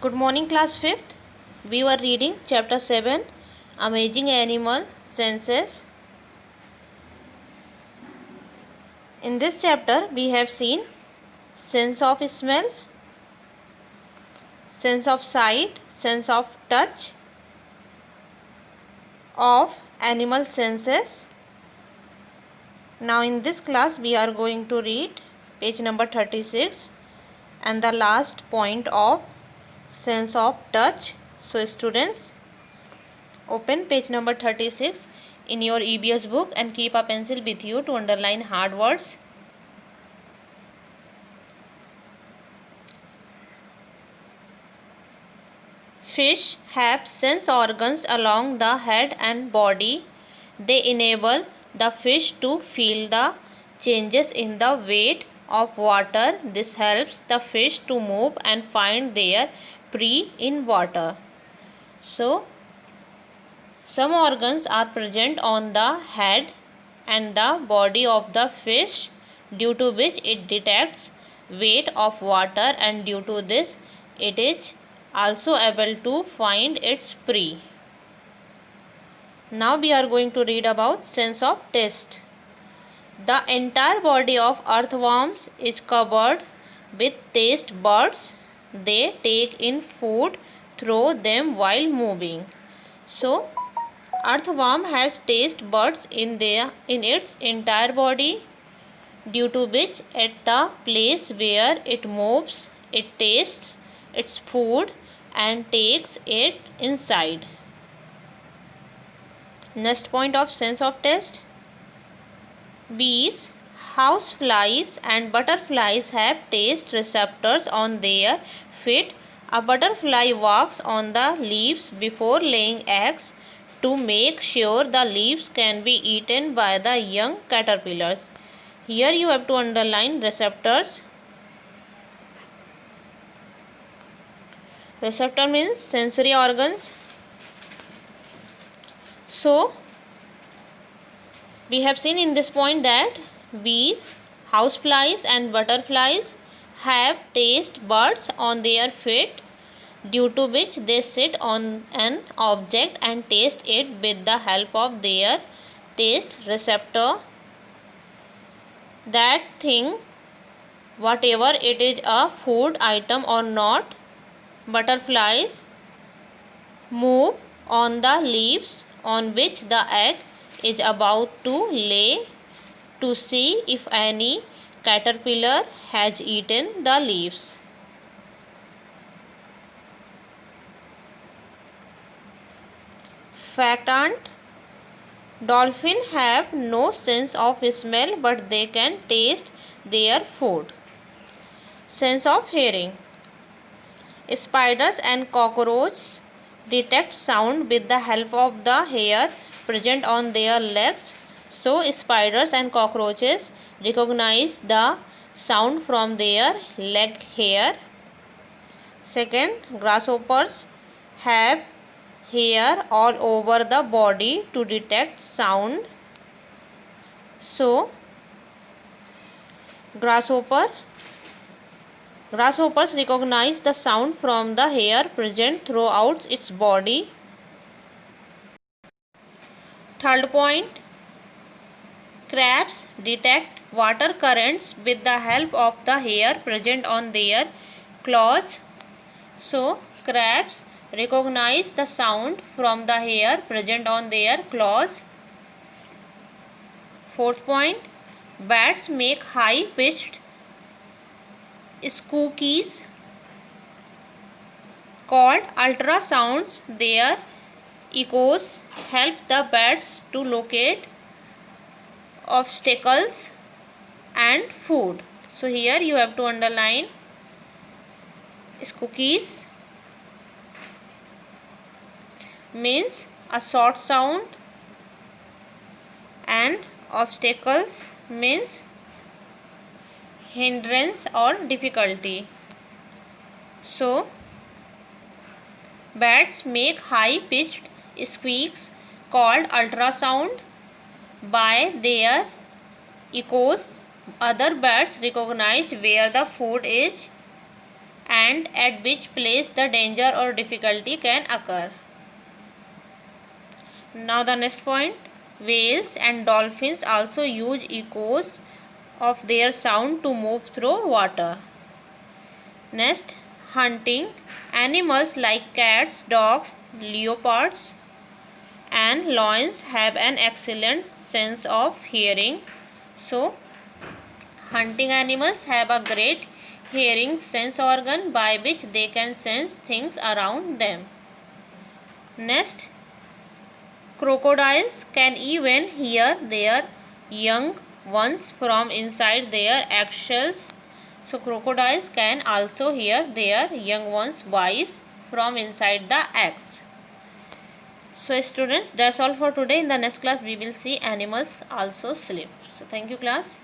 Good morning, class 5th. We were reading chapter 7, Amazing Animal Senses. In this chapter, we have seen sense of smell, sense of sight, sense of touch, of animal senses. Now in this class, we are going to read page number 36 and the last point of sense of touch. So students, open page number 36 in your EBS book and keep a pencil with you to underline hard words. Fish have sense organs along the head and body. They enable the fish to feel the changes in the weight of water. This helps the fish to move and find their prey in water. So, some organs are present on the head and the body of the fish, due to which it detects weight of water, and due to this it is also able to find its prey. Now we are going to read about sense of taste. The entire body of earthworms is covered with taste buds. They take in food through them while moving. So, earthworm has taste buds in its entire body, due to which at the place where it moves, it tastes its food and takes it inside. Next point of sense of taste. Bees, houseflies and butterflies have taste receptors on their feet. A butterfly walks on the leaves before laying eggs to make sure the leaves can be eaten by the young caterpillars. Here you have to underline receptors. Receptor means sensory organs. So, we have seen in this point that bees, houseflies and butterflies have taste buds on their feet, due to which they sit on an object and taste it with the help of their taste receptor. That thing, whatever it is, a food item or not, butterflies move on the leaves on which the egg is about to lay to see if any caterpillar has eaten the leaves. Fact ant. Dolphins have no sense of smell, but they can taste their food. Sense of hearing. Spiders and cockroaches detect sound with the help of the hair present on their legs. So, spiders and cockroaches recognize the sound from their leg hair. Second, grasshoppers have hair all over the body to detect sound. So, grasshoppers recognize the sound from the hair present throughout its body. Third point, crabs detect water currents with the help of the hair present on their claws. So, crabs recognize the sound from the hair present on their claws. Fourth point, bats make high-pitched squeaks called ultrasounds. Their echoes help the bats to locate obstacles and food. So here you have to underline squeaks means a short sound, and obstacles means hindrance or difficulty. So, bats make high-pitched squeaks called ultrasound. By their echoes, other bats recognize where the food is and at which place the danger or difficulty can occur. Now the next point, whales and dolphins also use echoes of their sound to move through water. Next, hunting. Animals like cats, dogs, leopards and lions have an excellent sense of hearing. So, hunting animals have a great hearing sense organ by which they can sense things around them. Next, crocodiles can even hear their young ones from inside their eggshells. So crocodiles can also hear their young ones' voice from inside the eggs. So students, that's all for today. In the next class we will see animals also sleep. So thank you class.